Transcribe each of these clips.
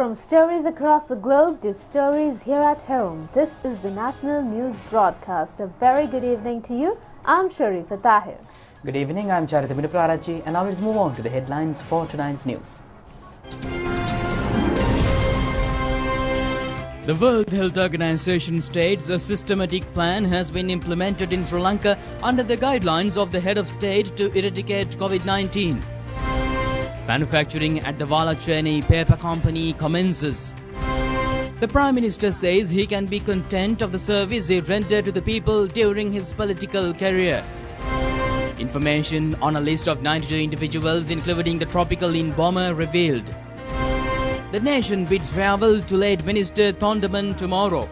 From stories across the globe to stories here at home, this is the National News Broadcast. A very good evening to you. I'm Sharifa Tahir. Good evening, I'm Charita Miniprarachi, and now let's move on to the headlines for tonight's news. The World Health Organization states a systematic plan has been implemented in Sri Lanka under the guidelines of the head of state to eradicate COVID-19. Manufacturing at the Valacheni paper company commences. The Prime Minister says he can be content of the service he rendered to the people during his political career. Information on a list of 92 individuals, including the tropical wind bomber, revealed. The nation bids farewell to late Minister Thondaman tomorrow.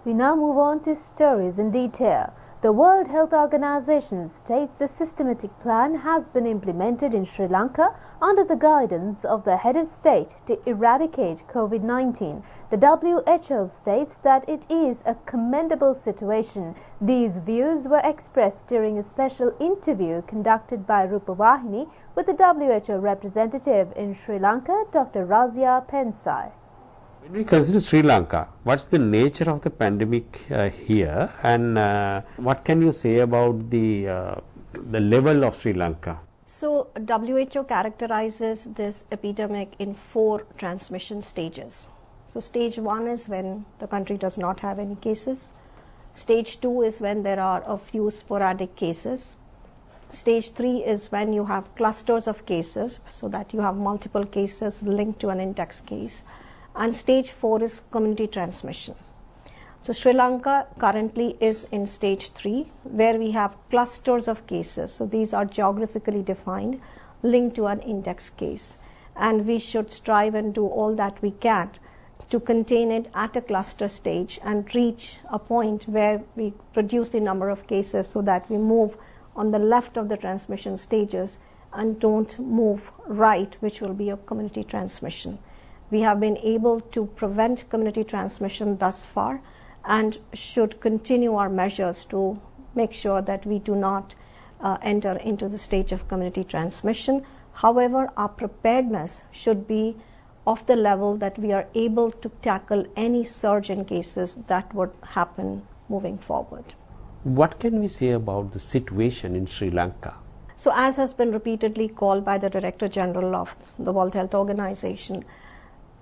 We now move on to stories in detail. The World Health Organization states a systematic plan has been implemented in Sri Lanka under the guidance of the head of state to eradicate COVID-19. The WHO states that it is a commendable situation. These views were expressed during a special interview conducted by Rupavahini with the WHO representative in Sri Lanka, Dr. Razia Pensai. When we consider Sri Lanka, what's the nature of the pandemic here, and what can you say about the level of Sri Lanka? So, WHO characterizes this epidemic in 4 transmission stages. So, stage 1 is when the country does not have any cases. Stage 2 is when there are a few sporadic cases. Stage 3 is when you have clusters of cases, so that you have multiple cases linked to an index case. And stage 4 is community transmission. So Sri Lanka currently is in stage 3, where we have clusters of cases. So these are geographically defined, linked to an index case. And we should strive and do all that we can to contain it at a cluster stage and reach a point where we reduce the number of cases so that we move on the left of the transmission stages and don't move right, which will be a community transmission. We have been able to prevent community transmission thus far and should continue our measures to make sure that we do not enter into the stage of community transmission. However, our preparedness should be of the level that we are able to tackle any surge in cases that would happen moving forward. What can we say about the situation in Sri Lanka? So, as has been repeatedly called by the Director General of the World Health Organization,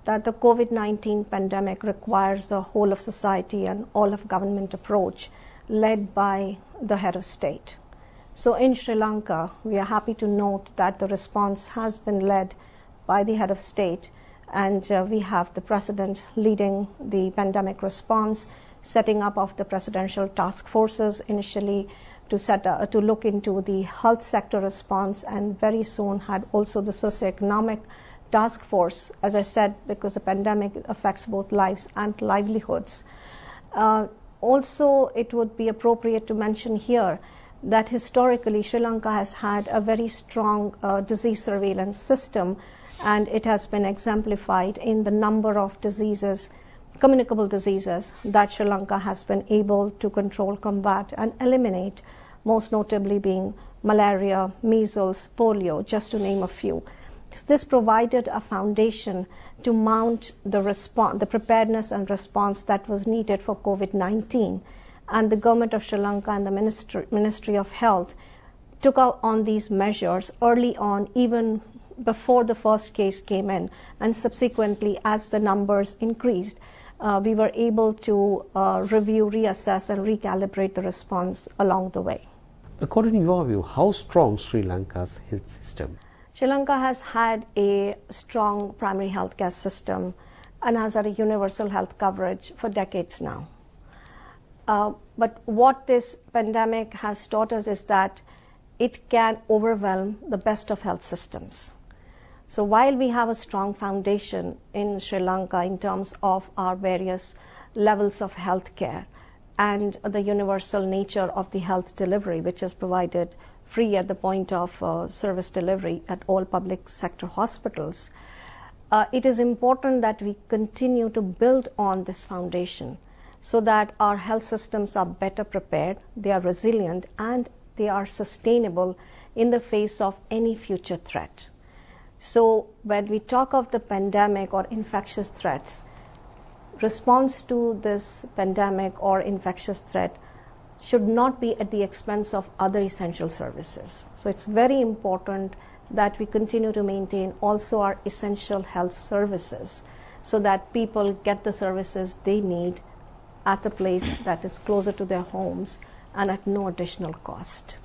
that the COVID-19 pandemic requires a whole of society and all of government approach led by the head of state. So in Sri Lanka, we are happy to note that the response has been led by the head of state, and we have the president leading the pandemic response, setting up of the presidential task forces initially to look into the health sector response, and very soon had also the socioeconomic task force, as I said, because the pandemic affects both lives and livelihoods. Also, it would be appropriate to mention here that historically Sri Lanka has had a very strong disease surveillance system, and it has been exemplified in the number of diseases, communicable diseases, that Sri Lanka has been able to control, combat, and eliminate, most notably being malaria, measles, polio, just to name a few. This provided a foundation to mount the preparedness and response that was needed for COVID-19. And the government of Sri Lanka and the Ministry of Health took out on these measures early on, even before the first case came in. And subsequently, as the numbers increased, we were able to review, reassess, and recalibrate the response along the way. According to your view, how strong Sri Lanka's health system? Sri Lanka has had a strong primary health care system and has had a universal health coverage for decades now. But what this pandemic has taught us is that it can overwhelm the best of health systems. So while we have a strong foundation in Sri Lanka in terms of our various levels of health care and the universal nature of the health delivery, which is provided free at the point of service delivery at all public sector hospitals, it is important that we continue to build on this foundation so that our health systems are better prepared, they are resilient, and they are sustainable in the face of any future threat. So when we talk of the pandemic or infectious threats, response to this pandemic or infectious threat should not be at the expense of other essential services. So it's very important that we continue to maintain also our essential health services so that people get the services they need at a place that is closer to their homes and at no additional cost.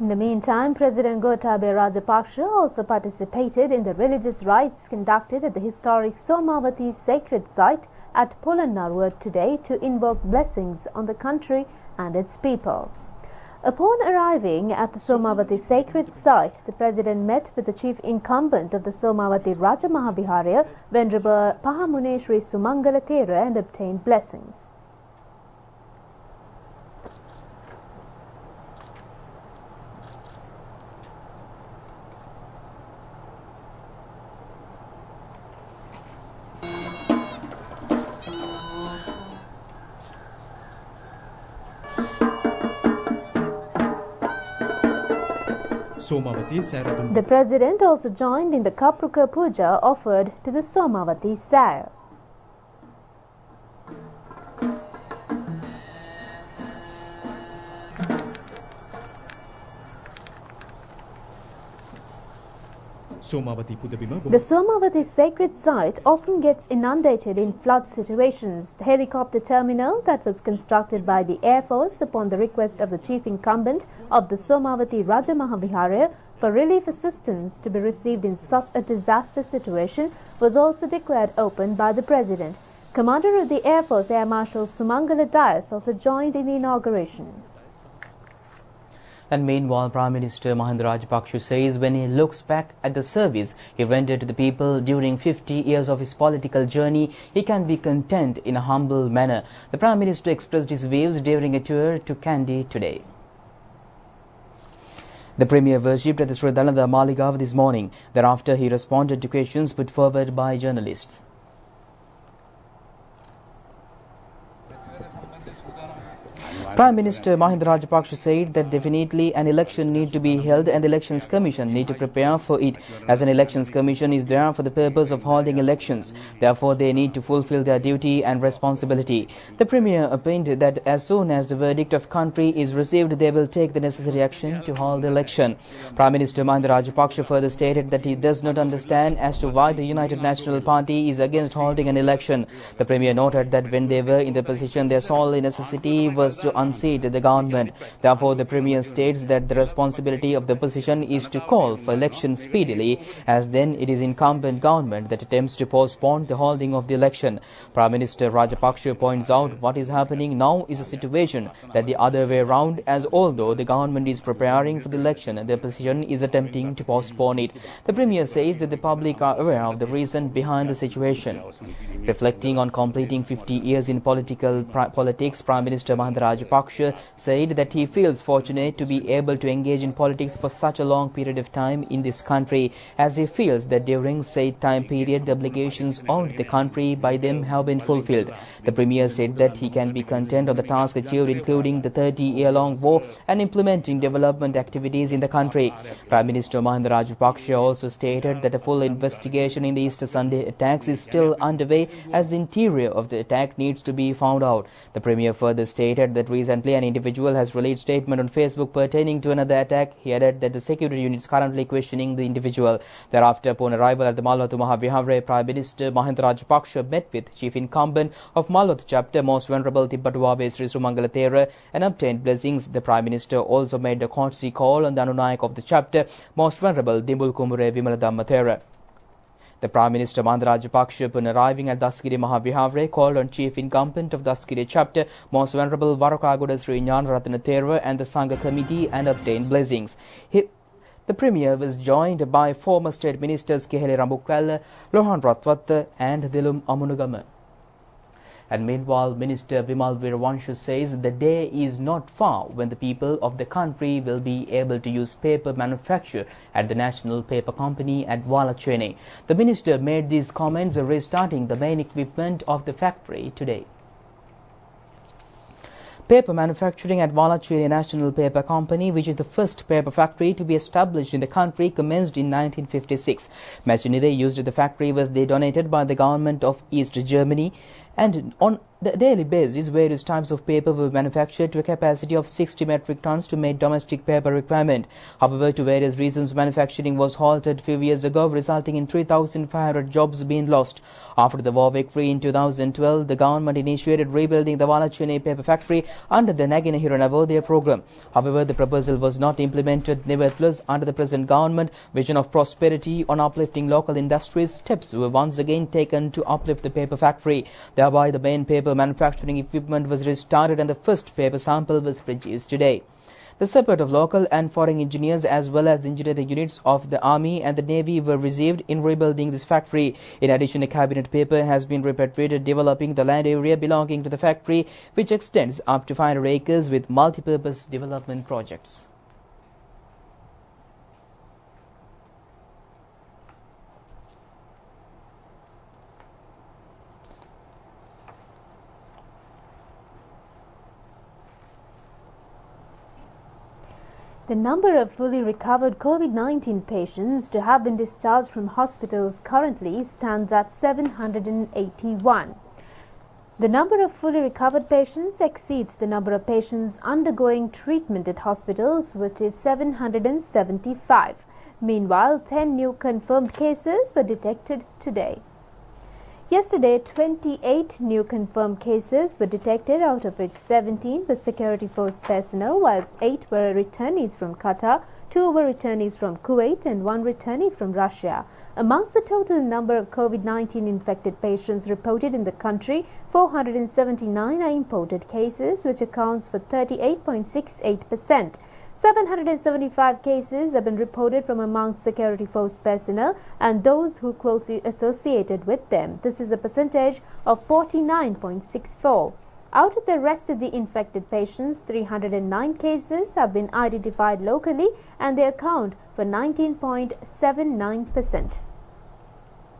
In the meantime, President Gotabaya Rajapaksa also participated in the religious rites conducted at the historic Somavati sacred site at Polannarwar today to invoke blessings on the country and its people. Upon arriving at the Somavati sacred site, the President met with the chief incumbent of the Somavati Rajamahaviharya, Venerable Pahamuneshri Sumangala Thera, and obtained blessings. The President also joined in the Kapruka Puja offered to the Somavati Sire. The Somavati sacred site often gets inundated in flood situations. The helicopter terminal that was constructed by the Air Force upon the request of the chief incumbent of the Somavati Rajamahaviharya for relief assistance to be received in such a disaster situation was also declared open by the President. Commander of the Air Force Air Marshal Sumangala Dias also joined in the inauguration. And meanwhile, Prime Minister Mahinda Rajapaksa says when he looks back at the service he rendered to the people during 50 years of his political journey, he can be content in a humble manner. The Prime Minister expressed his views during a tour to Kandy today. The Premier worshipped at the Sri Dalanda Maligav this morning. Thereafter, he responded to questions put forward by journalists. Prime Minister Mahinda Rajapaksa said that definitely an election need to be held and the Elections Commission need to prepare for it, as an Elections Commission is there for the purpose of holding elections. Therefore, they need to fulfill their duty and responsibility. The Premier opined that as soon as the verdict of country is received, they will take the necessary action to hold the election. Prime Minister Mahinda Rajapaksa further stated that he does not understand as to why the United National Party is against holding an election. The Premier noted that when they were in the position, their sole necessity was to unseat the government. Therefore, the Premier states that the responsibility of the opposition is to call for elections speedily, as then it is incumbent government that attempts to postpone the holding of the election. Prime Minister Rajapaksa points out what is happening now is a situation that the other way around, as although the government is preparing for the election, the opposition is attempting to postpone it. The Premier says that the public are aware of the reason behind the situation. Reflecting on completing 50 years in politics, Prime Minister Mahinda Rajapaksa said that he feels fortunate to be able to engage in politics for such a long period of time in this country, as he feels that during said time period the obligations owed the country by them have been fulfilled. The Premier said that he can be content of the task achieved, including the 30-year-long war and implementing development activities in the country. Prime Minister Mahinda Rajapaksa also stated that a full investigation in the Easter Sunday attacks is still underway, as the interior of the attack needs to be found out. The Premier further stated that recently an individual has released statement on Facebook pertaining to another attack. He added that the security unit is currently questioning the individual. Thereafter, upon arrival at the Malwathu Mahaviharya, Prime Minister Mahinda Rajapaksa met with Chief Incumbent of Malwathu Chapter, Most Venerable Tibbatuwabe Sri Sumangala Thera, and obtained blessings. The Prime Minister also made a courtesy call on the Anunayak of the chapter, Most Venerable Dimbul Kumure Vimaladhamma Thera. The Prime Minister Mahinda Rajapaksa, upon arriving at Daskiri Mahaviharya, called on Chief Incumbent of Daskiri Chapter, Most Venerable Varakagoda Sri Jnanaratana Thera, and the Sangha Committee, and obtained blessings. The Premier was joined by former State Ministers Kehele Rambukwala, Lohan Ratwatta, and Dilum Amunugama. And meanwhile, Minister Vimal Veerawanshu says the day is not far when the people of the country will be able to use paper manufacture at the National Paper Company at Valachene. The minister made these comments restarting the main equipment of the factory today. Paper manufacturing at Valacheri National Paper Company, which is the first paper factory to be established in the country, commenced in 1956. Machinery used at the factory was donated by the government of East Germany, and on the daily basis, various types of paper were manufactured to a capacity of 60 metric tons to meet domestic paper requirement. However, to various reasons, manufacturing was halted a few years ago, resulting in 3,500 jobs being lost. After the war victory in 2012, the government initiated rebuilding the Valacheri paper factory under the Naginahira Navodaya program. However, the proposal was not implemented. Nevertheless, under the present government vision of prosperity on uplifting local industries, steps were once again taken to uplift the paper factory. Thereby, the main paper manufacturing equipment was restarted and the first paper sample was produced today. The support of local and foreign engineers as well as the engineering units of the Army and the Navy were received in rebuilding this factory. In addition, a cabinet paper has been repatriated developing the land area belonging to the factory, which extends up to 500 acres with multi-purpose development projects. The number of fully recovered COVID-19 patients to have been discharged from hospitals currently stands at 781. The number of fully recovered patients exceeds the number of patients undergoing treatment at hospitals, which is 775. Meanwhile, 10 new confirmed cases were detected today. Yesterday, 28 new confirmed cases were detected, out of which 17 were security force personnel, whilst 8 were returnees from Qatar, 2 were returnees from Kuwait and 1 returnee from Russia. Amongst the total number of COVID-19 infected patients reported in the country, 479 are imported cases, which accounts for 38.68%. 775 cases have been reported from amongst security force personnel and those who closely associated with them. This is a percentage of 49.64. Out of the rest of the infected patients, 309 cases have been identified locally and they account for 19.79%.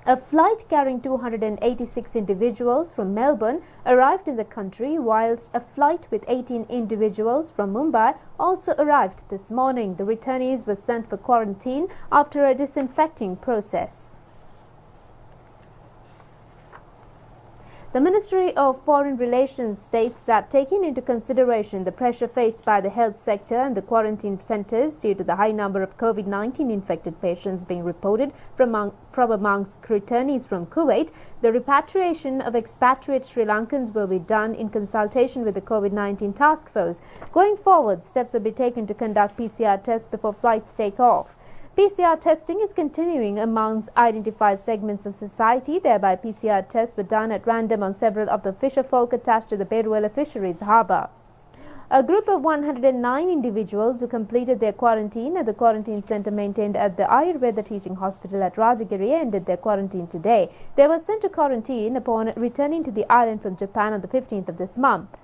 A flight carrying 286 individuals from Melbourne arrived in the country, whilst a flight with 18 individuals from Mumbai also arrived this morning. The returnees were sent for quarantine after a disinfecting process. The Ministry of Foreign Relations states that, taking into consideration the pressure faced by the health sector and the quarantine centres due to the high number of COVID-19 infected patients being reported from amongst returnees from Kuwait, the repatriation of expatriate Sri Lankans will be done in consultation with the COVID-19 task force. Going forward, steps will be taken to conduct PCR tests before flights take off. PCR testing is continuing amongst identified segments of society. Thereby, PCR tests were done at random on several of the fisherfolk attached to the Beruela Fisheries Harbour. A group of 109 individuals who completed their quarantine at the quarantine centre maintained at the Ayurveda Teaching Hospital at Rajagiri ended their quarantine today. They were sent to quarantine upon returning to the island from Japan on the 15th of this month.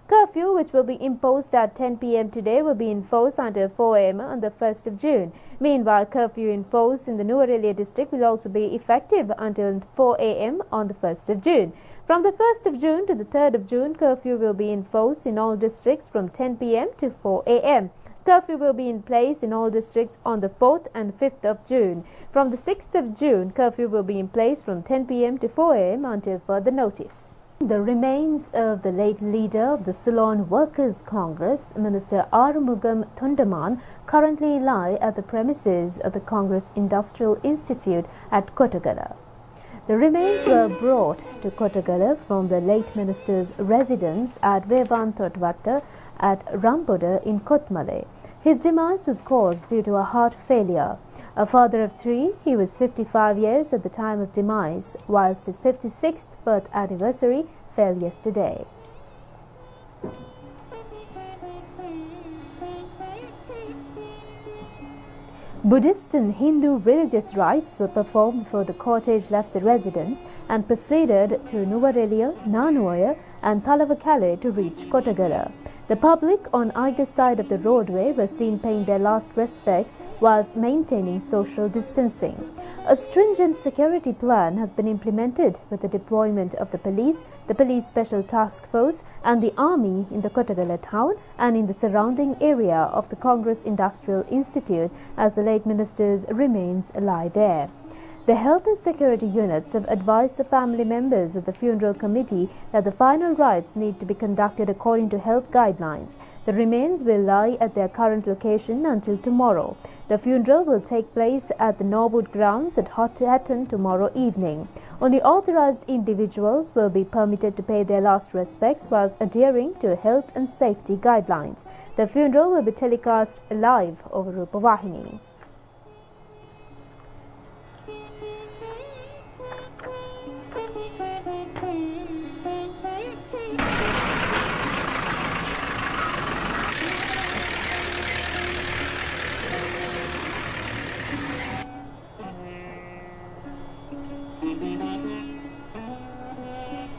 Curfew, which will be imposed at 10 p.m. today, will be enforced until 4 a.m. on the 1st of June. Meanwhile, curfew enforced in the Nuwara district will also be effective until 4 a.m. on the 1st of June. From the 1st of June to the 3rd of June, curfew will be enforced in all districts from 10 p.m. to 4 a.m. Curfew will be in place in all districts on the 4th and 5th of June. From the 6th of June, curfew will be in place from 10 p.m. to 4 a.m. until further notice. The remains of the late leader of the Ceylon Workers' Congress, Minister Arumugam Thundaman, currently lie at the premises of the Congress Industrial Institute at Kottagala. The remains were brought to Kottagala from the late minister's residence at Vevantotvatta at Ramboda in Kotmale. His demise was caused due to a heart failure. A father of 3, he was 55 years at the time of demise, whilst his 56th birth anniversary fell yesterday. Buddhist and Hindu religious rites were performed before the cortege left the residence and proceeded through Nuwara, Nanuoya and Palavakale to reach Kottagala. The public on either side of the roadway were seen paying their last respects whilst maintaining social distancing. A stringent security plan has been implemented with the deployment of the police special task force and the army in the Kottagala town and in the surrounding area of the Congress Industrial Institute as the late minister's remains lie there. The health and security units have advised the family members of the funeral committee that the final rites need to be conducted according to health guidelines. The remains will lie at their current location until tomorrow. The funeral will take place at the Norwood grounds at Hatton tomorrow evening. Only authorized individuals will be permitted to pay their last respects whilst adhering to health and safety guidelines. The funeral will be telecast live over Rupavahini.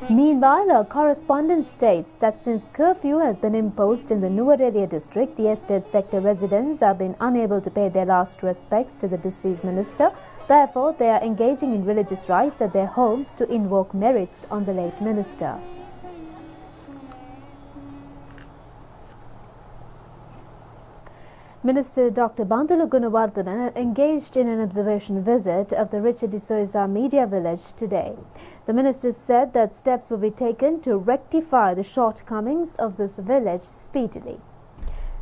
Meanwhile, our correspondent states that since curfew has been imposed in the Nuwara district, the estate sector residents have been unable to pay their last respects to the deceased minister. Therefore, they are engaging in religious rites at their homes to invoke merits on the late minister. Minister Dr. Bandulu Gunawardena engaged in an observation visit of the Richard D'Souza media village today. The minister said that steps will be taken to rectify the shortcomings of this village speedily.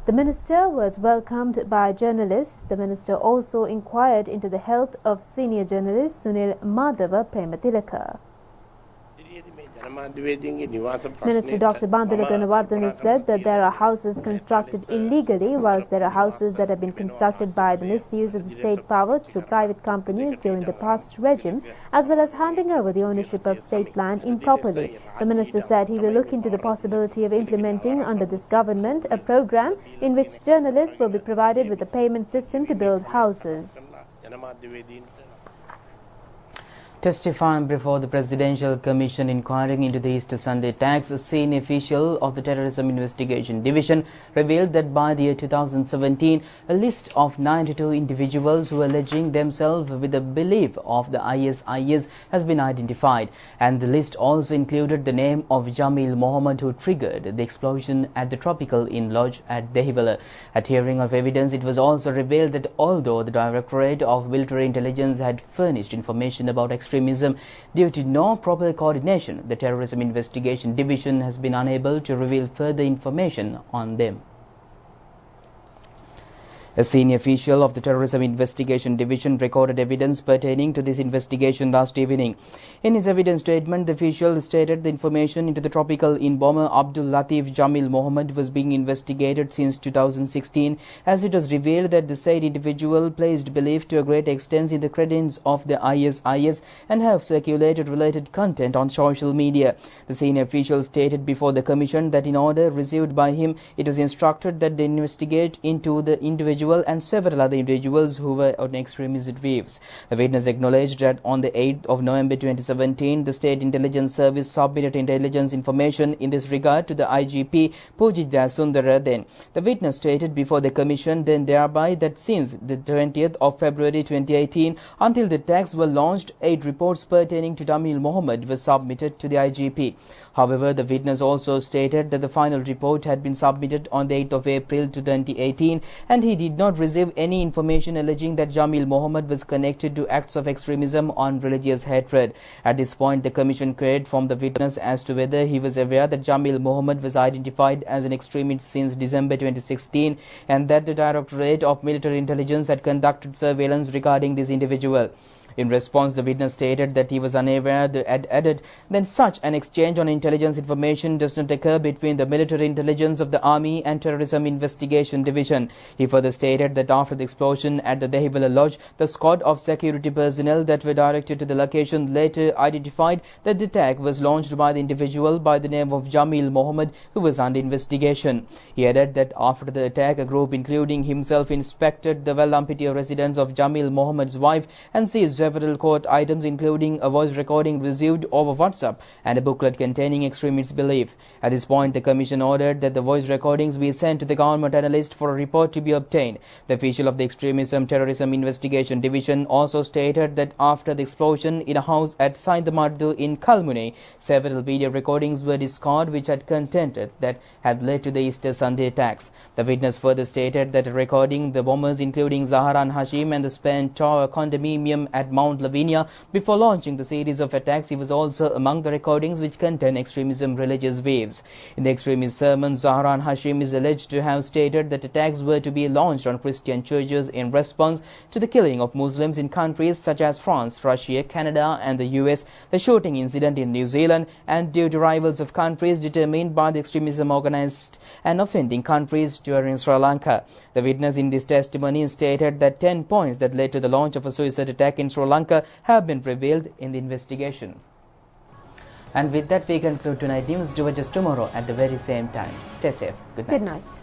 The minister was welcomed by journalists. The minister also inquired into the health of senior journalist Sunil Madhava Prematilaka. Minister Dr. Bandulu Gunawardena said that there are houses constructed illegally, whilst there are houses that have been constructed by the misuse of the state power through private companies during the past regime, as well as handing over the ownership of state land improperly. The minister said he will look into the possibility of implementing under this government a program in which journalists will be provided with a payment system to build houses. Testifying before the Presidential Commission inquiring into the Easter Sunday attacks, a senior official of the Terrorism Investigation Division revealed that by the year 2017, a list of 92 individuals who are alleging themselves with the belief of the ISIS has been identified, and the list also included the name of Jamil Mohammed, who triggered the explosion at the Tropical Inn Lodge at Dehiwala. At hearing of evidence, it was also revealed that although the Directorate of Military Intelligence had furnished information about extremism, due to no proper coordination, the Terrorism Investigation Division has been unable to reveal further information on them. A senior official of the Terrorism Investigation Division recorded evidence pertaining to this investigation last evening. In his evidence statement, the official stated the information into the Tropical Inn bomber Abdul Latif Jamil Mohammed was being investigated since 2016, as it was revealed that the said individual placed belief to a great extent in the credence of the ISIS and have circulated related content on social media. The senior official stated before the commission that in order received by him, it was instructed that they investigate into the individual and several other individuals who were on extremist views. The witness acknowledged that on the 8th of November 2017, the State Intelligence Service submitted intelligence information in this regard to the IGP Pujija Sundaradhen. The witness stated before the commission then thereby that since the 20th of February 2018 until the attacks were launched, 8 reports pertaining to Jamil Mohammed were submitted to the IGP. However, the witness also stated that the final report had been submitted on the 8th of April 2018 and he did not receive any information alleging that Jamil Mohammed was connected to acts of extremism on religious hatred. At this point, the commission queried from the witness as to whether he was aware that Jamil Mohammed was identified as an extremist since December 2016 and that the Directorate of Military Intelligence had conducted surveillance regarding this individual. In response, the witness stated that he was unaware and added that such an exchange on intelligence information does not occur between the military intelligence of the Army and Terrorism Investigation Division. He further stated that after the explosion at the Dehiwala Lodge, the squad of security personnel that were directed to the location later identified that the attack was launched by the individual by the name of Jamil Mohammed, who was under investigation. He added that after the attack, a group including himself inspected the Vellampity residence of Jamil Mohammed's wife and seized several court items including a voice recording received over WhatsApp and a booklet containing extremist belief. At this point, the Commission ordered that the voice recordings be sent to the government analyst for a report to be obtained. The official of the Extremism Terrorism Investigation Division also stated that after the explosion in a house at Saindamardu in Kalmune, several video recordings were discovered which had content that had led to the Easter Sunday attacks. The witness further stated that recording the bombers including Zaharan Hashim and the spent tower condominium at Mount Lavinia before launching the series of attacks, he was also among the recordings which contain extremism religious waves. In the extremist sermon, Zaharan Hashim is alleged to have stated that attacks were to be launched on Christian churches in response to the killing of Muslims in countries such as France, Russia, Canada and the US, the shooting incident in New Zealand, and due to rivals of countries determined by the extremism organized and offending countries during Sri Lanka. The witness in this testimony stated that 10 points that led to the launch of a suicide attack in Sri Lanka have been revealed in the investigation. And with that, we conclude tonight's news. Do it just tomorrow at the very same time. Stay safe. Good night. Good night.